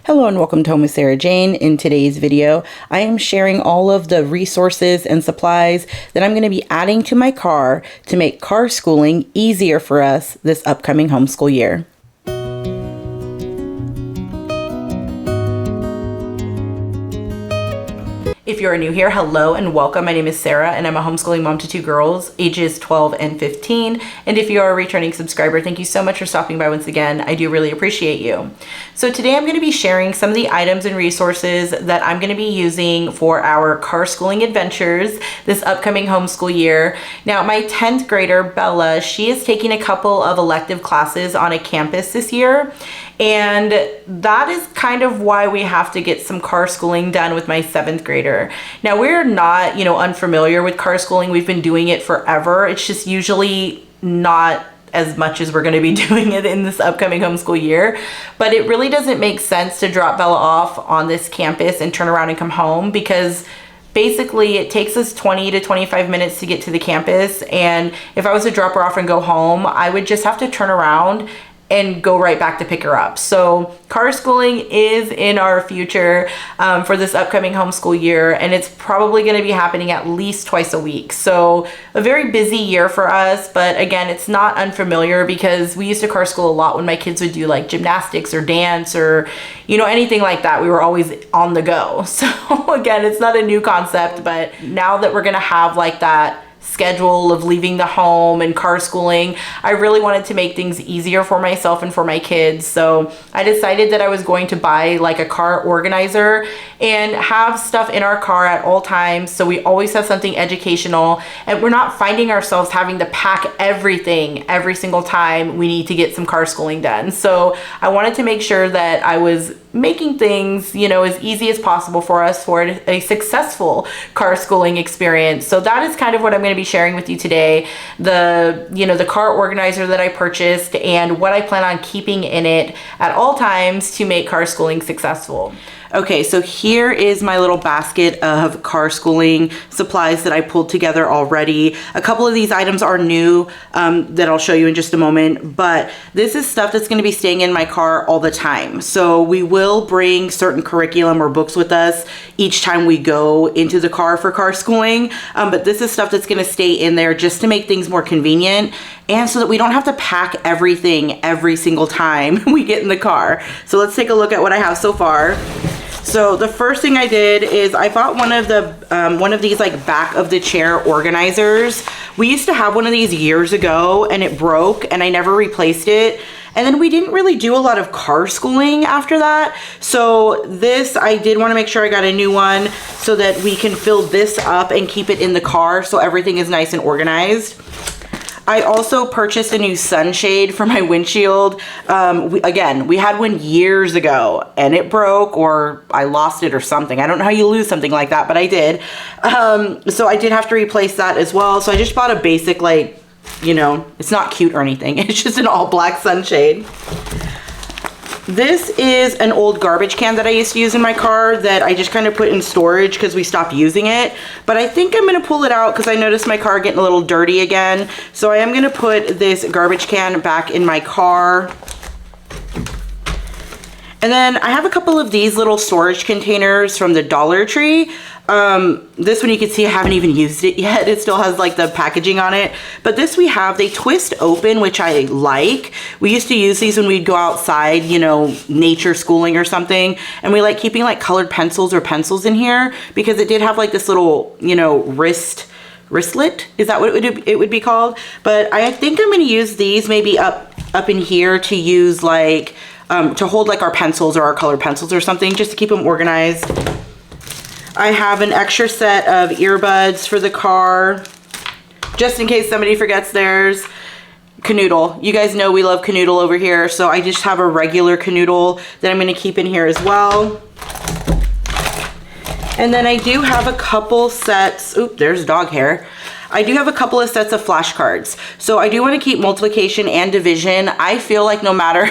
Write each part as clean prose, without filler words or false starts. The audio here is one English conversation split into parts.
Hello and welcome to Home with Sarah Jane. In today's video, I am sharing all of the resources and supplies that I'm going to be adding to my car to make car schooling easier for us this upcoming homeschool year. If you're new here, hello and welcome. My name is Sarah and I'm a homeschooling mom to two girls, ages 12 and 15. And if you are a returning subscriber, thank you so much for stopping by once again. I do really appreciate you. So today I'm going to be sharing some of the items and resources that I'm going to be using for our car schooling adventures this upcoming homeschool year. Now, my 10th grader, Bella, she is taking a couple of elective classes on a campus this year. And that is kind of why we have to get some car schooling done with my 7th grader. Now, we're not, unfamiliar with car schooling. We've been doing it forever. It's just usually not as much as we're going to be doing it in this upcoming homeschool year. But it really doesn't make sense to drop Bella off on this campus and turn around and come home, because basically it takes us 20 to 25 minutes to get to the campus. And if I was to drop her off and go home, I would just have to turn around and go right back to pick her up. So car schooling is in our future for this upcoming homeschool year, and it's probably going to be happening at least twice a week. So a very busy year for us, but again, it's not unfamiliar because we used to car school a lot when my kids would do like gymnastics or dance or anything like that. We were always on the go. So again, it's not a new concept, but now that we're going to have like that schedule of leaving the home and car schooling, I really wanted to make things easier for myself and for my kids. So I decided that I was going to buy like a car organizer and have stuff in our car at all times, so we always have something educational and we're not finding ourselves having to pack everything every single time we need to get some car schooling done. So I wanted to make sure that I was making things as easy as possible for us for a successful car schooling experience. So that is kind of what I'm going to be sharing with you today. The car organizer that I purchased and what I plan on keeping in it at all times to make car schooling successful. Okay, so here is my little basket of car schooling supplies that I pulled together already. A couple of these items are new that I'll show you in just a moment, but this is stuff that's going to be staying in my car all the time. So we will bring certain curriculum or books with us each time we go into the car for car schooling, but this is stuff that's going to stay in there just to make things more convenient and so that we don't have to pack everything every single time we get in the car. So let's take a look at what I have so far. So the first thing I did is I bought one of these like back of the chair organizers. We used to have one of these years ago and it broke and I never replaced it. And then we didn't really do a lot of car schooling after that. So this, I did want to make sure I got a new one so that we can fill this up and keep it in the car so everything is nice and organized. I also purchased a new sunshade for my windshield. We had one years ago and it broke or I lost it or something. I don't know how you lose something like that, but I did. So I did have to replace that as well. So I just bought a basic, it's not cute or anything. It's just an all black sunshade. This is an old garbage can that I used to use in my car that I just kind of put in storage because we stopped using it. But I think I'm going to pull it out because I noticed my car getting a little dirty again. So I am going to put this garbage can back in my car. And then I have a couple of these little storage containers from the Dollar Tree. This one you can see I haven't even used it yet. It still has like the packaging on it. But this they twist open, which I like. We used to use these when we'd go outside, nature schooling or something. And we like keeping like colored pencils or pencils in here because it did have like this little, wristlet. Is that what it would be called? But I think I'm going to use these maybe up in here to use like, to hold like our pencils or our colored pencils or something, just to keep them organized. I have an extra set of earbuds for the car, just in case somebody forgets theirs. Canoodle. You guys know we love canoodle over here, so I just have a regular canoodle that I'm going to keep in here as well. And then I do have a couple sets. Oop, there's dog hair. I do have a couple of sets of flashcards. So I do want to keep multiplication and division. I feel like no matter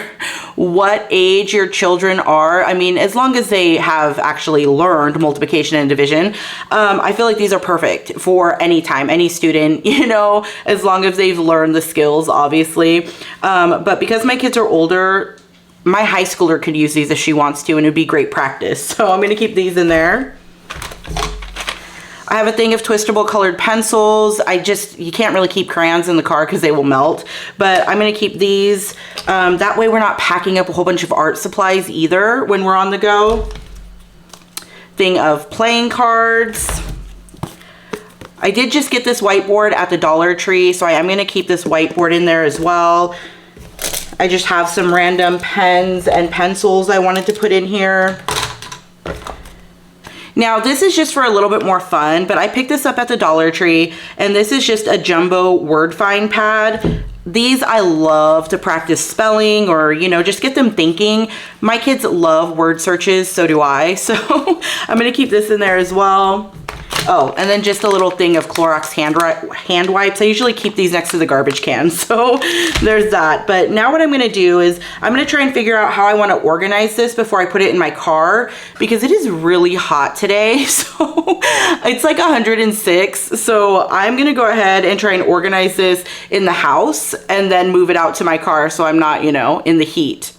what age your children are, I mean, as long as they have actually learned multiplication and division, I feel like these are perfect for any time, any student, as long as they've learned the skills, obviously. But because my kids are older, my high schooler could use these if she wants to, and it'd be great practice. So I'm gonna keep these in there. I have a thing of twistable colored pencils. You can't really keep crayons in the car because they will melt, but I'm gonna keep these. That way we're not packing up a whole bunch of art supplies either when we're on the go. Thing of playing cards. I did just get this whiteboard at the Dollar Tree, so I am gonna keep this whiteboard in there as well. I just have some random pens and pencils I wanted to put in here. Now this is just for a little bit more fun, but I picked this up at the Dollar Tree, and this is just a jumbo word find pad. These I love to practice spelling, or, you know, just get them thinking. My kids love word searches, so do I. So I'm gonna keep this in there as well. Oh, and then just a little thing of Clorox hand wipes. I usually keep these next to the garbage can, so there's that. But now what I'm gonna do is I'm gonna try and figure out how I wanna organize this before I put it in my car, because it is really hot today. So it's like 106. So I'm gonna go ahead and try and organize this in the house and then move it out to my car so I'm not, you know, in the heat.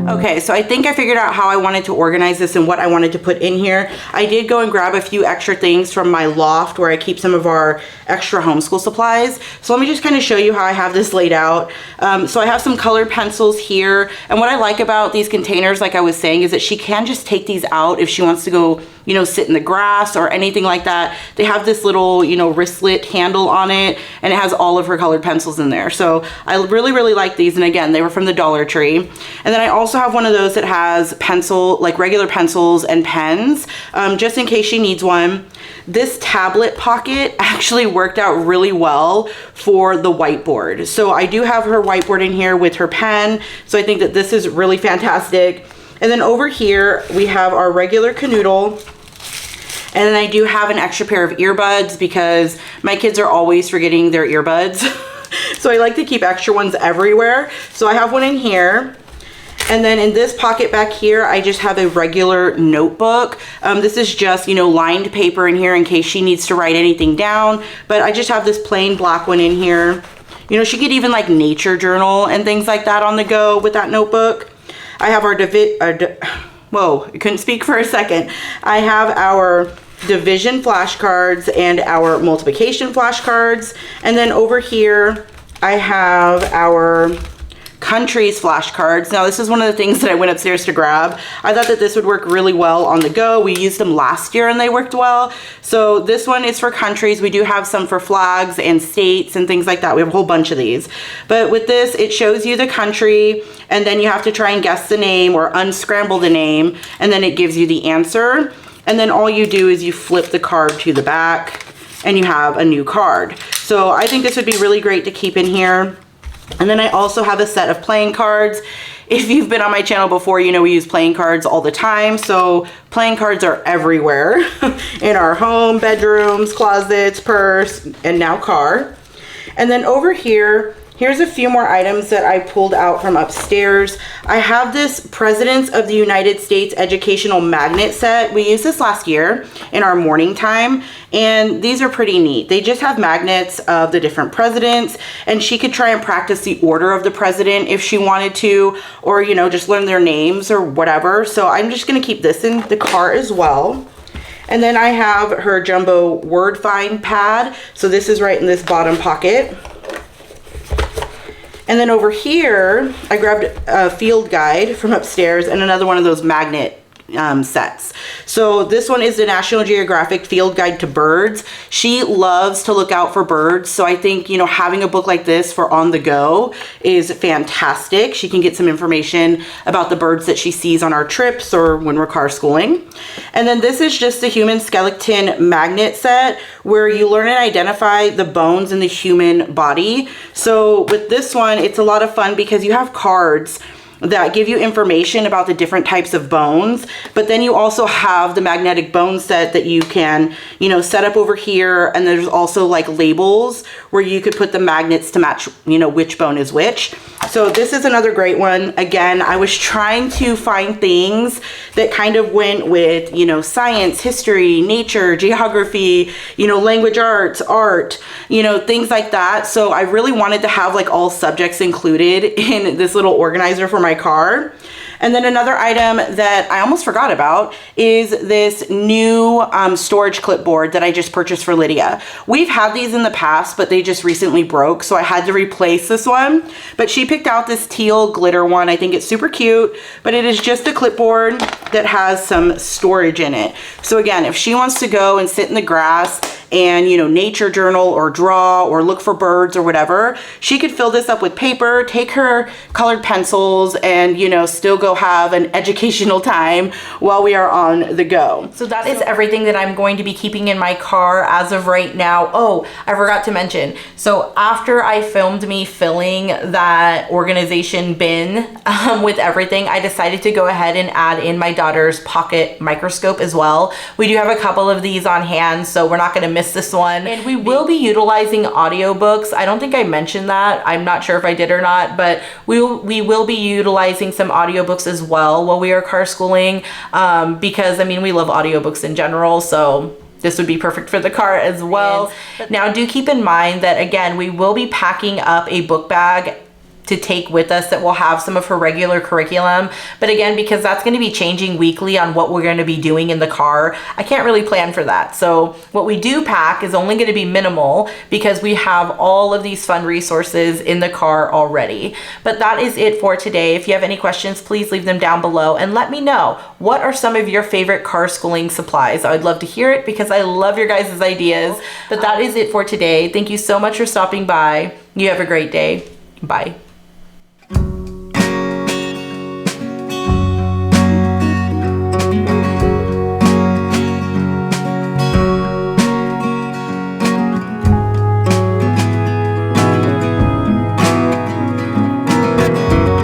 Okay, so I think I figured out how I wanted to organize this and what I wanted to put in here. I did go and grab a few extra things from my loft where I keep some of our extra homeschool supplies. So let me just kind of show you how I have this laid out. So I have some colored pencils here. And what I like about these containers, like I was saying, is that she can just take these out if she wants to go, you know, sit in the grass or anything like that. They have this little, you know, wristlet handle on it, and it has all of her colored pencils in there. So I really, really like these. And again, they were from the Dollar Tree. And then I also have one of those that has like regular pencils and pens, just in case she needs one. This tablet pocket actually worked out really well for the whiteboard. So I do have her whiteboard in here with her pen. So I think that this is really fantastic. And then over here, we have our regular canoodle. And then I do have an extra pair of earbuds because my kids are always forgetting their earbuds. So I like to keep extra ones everywhere. So I have one in here. And then in this pocket back here, I just have a regular notebook. This is just, you know, lined paper in here in case she needs to write anything down. But I just have this plain black one in here. You know, she could even like nature journal and things like that on the go with that notebook. I have our whoa, I couldn't speak for a second. I have our division flashcards and our multiplication flashcards. And then over here, I have our countries flashcards. Now this is one of the things that I went upstairs to grab. I thought that this would work really well on the go. We used them last year and they worked well. So this one is for countries. We do have some for flags and states and things like that. We have a whole bunch of these. But with this, it shows you the country, and then you have to try and guess the name or unscramble the name, and then it gives you the answer. And then all you do is you flip the card to the back and you have a new card. So I think this would be really great to keep in here. And then I also have a set of playing cards. If you've been on my channel before, you know we use playing cards all the time. So playing cards are everywhere in our home, bedrooms, closets, purse, and now car. And then over here, here's a few more items that I pulled out from upstairs. I have this Presidents of the United States educational magnet set. We used this last year in our morning time, and these are pretty neat. They just have magnets of the different presidents, and she could try and practice the order of the president if she wanted to, or, you know, just learn their names or whatever. So I'm just gonna keep this in the car as well. And then I have her jumbo word find pad. So this is right in this bottom pocket. And then over here, I grabbed a field guide from upstairs and another one of those magnet sets. So this one is the National Geographic Field Guide to Birds. She loves to look out for birds, so I think, you know, having a book like this for on the go is fantastic. She can get some information about the birds that she sees on our trips or when we're car schooling. And then this is just the human skeleton magnet set where you learn and identify the bones in the human body. So with this one, it's a lot of fun because you have cards that give you information about the different types of bones, but then you also have the magnetic bone set that you can, you know, set up over here, and there's also like labels where you could put the magnets to match, you know, which bone is which. So this is another great one. Again, I was trying to find things that kind of went with, you know, science, history, nature, geography, you know, language arts, art, you know, things like that. So I really wanted to have like all subjects included in this little organizer for my car. And then another item that I almost forgot about is this new storage clipboard that I just purchased for Lydia. We've had these in the past, but they just recently broke, so I had to replace this one. But she picked out this teal glitter one. I think it's super cute, but it is just a clipboard that has some storage in it. So again, if she wants to go and sit in the grass and, you know, nature journal or draw or look for birds or whatever, she could fill this up with paper, take her colored pencils, and, you know, still go have an educational time while we are on the go. So that is everything that I'm going to be keeping in my car as of right now. Oh, I forgot to mention. So after I filmed me filling that organization bin with everything, I decided to go ahead and add in my daughter's pocket microscope as well. We do have a couple of these on hand, so we're not going to miss this one. And we will be utilizing audiobooks. I don't think I mentioned that. I'm not sure if I did or not, but we will be utilizing some audiobooks as well while we are car schooling, because I mean, we love audiobooks in general, so this would be perfect for the car as well. Now do keep in mind that again, we will be packing up a book bag to take with us that will have some of her regular curriculum. But again, because that's gonna be changing weekly on what we're gonna be doing in the car, I can't really plan for that. So what we do pack is only gonna be minimal because we have all of these fun resources in the car already. But that is it for today. If you have any questions, please leave them down below and let me know, what are some of your favorite car schooling supplies? I would love to hear it because I love your guys' ideas. But that is it for today. Thank you so much for stopping by. You have a great day. Bye.